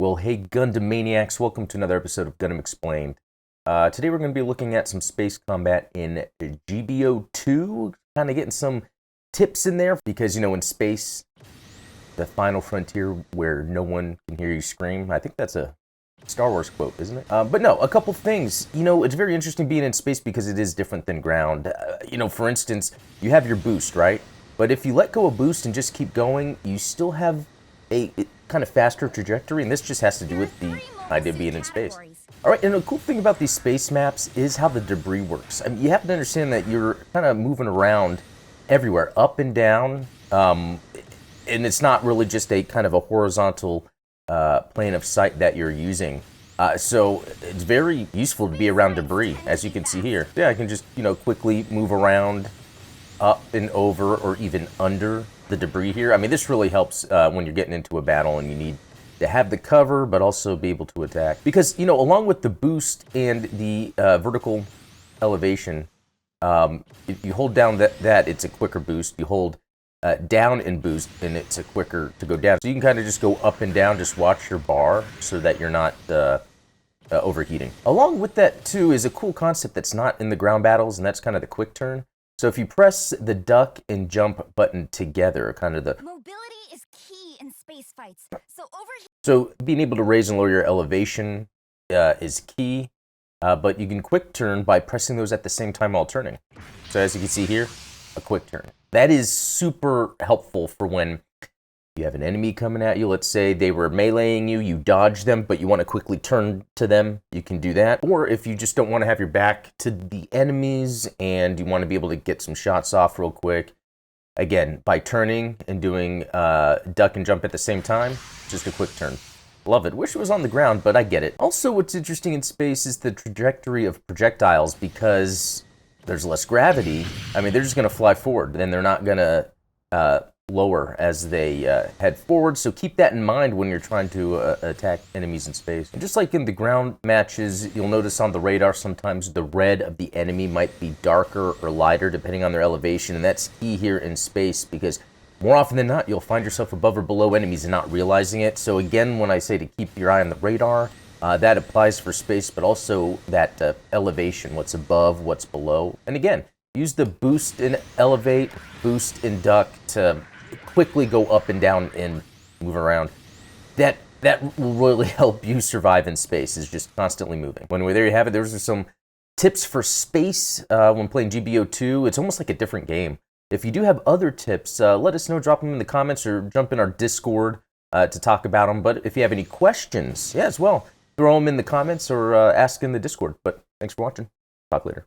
Well, hey Gundam Maniacs, welcome to another episode of Gundam Explained. Today we're going to be looking at some space combat in GBO2, kind of getting some tips in there, because, in space, the final frontier where no one can hear you scream. I think that's a Star Wars quote, isn't it? But no, a couple things. It's very interesting being in space because it is different than ground. For instance, you have your boost, right? But if you let go of boost and just keep going, you still have a kind of faster trajectory, and this just has to do with the idea of being in space. All right, and the cool thing about these space maps is how the debris works. I mean, you have to understand that you're kind of moving around everywhere, up and down, and it's not really just a kind of a horizontal plane of sight that you're using. So it's very useful to be around debris, as you can see here. Yeah, I can just, quickly move around up and over or even under the debris here. I mean, this really helps when you're getting into a battle and you need to have the cover, but also be able to attack. Because, along with the boost and the vertical elevation, if you hold down that, it's a quicker boost. You hold down and boost, and it's a quicker to go down. So you can kind of just go up and down, just watch your bar so that you're not overheating. Along with that, too, is a cool concept that's not in the ground battles, and that's kind of the quick turn. So if you press the duck and jump button together, kind of the mobility is key in space fights. So being able to raise and lower your elevation is key, but you can quick turn by pressing those at the same time while turning. So as you can see here, a quick turn. That is super helpful for when you have an enemy coming at you. Let's say they were meleeing you, you dodge them, but you want to quickly turn to them, you can do that. Or if you just don't want to have your back to the enemies and you want to be able to get some shots off real quick, again, by turning and doing duck and jump at the same time, just a quick turn. Love it. Wish it was on the ground, but I get it. Also, what's interesting in space is the trajectory of projectiles, because there's less gravity. I mean, they're just going to fly forward, and they're not going to lower as they head forward. So keep that in mind when you're trying to attack enemies in space. And just like in the ground matches, you'll notice on the radar sometimes the red of the enemy might be darker or lighter depending on their elevation, and that's key here in space, because more often than not, you'll find yourself above or below enemies and not realizing it. So again, when I say to keep your eye on the radar, that applies for space, but also that elevation, what's above, what's below. And again, use the boost and elevate, boost and duck to quickly go up and down and move around. That will really help you survive in space, is just constantly moving. Anyway, there you have it. Those are some tips for space when playing GBO2. It's almost like a different game. If you do have other tips, let us know. Drop them in the comments or jump in our Discord to talk about them. But if you have any questions, as well, throw them in the comments or ask in the Discord. But thanks for watching. Talk later.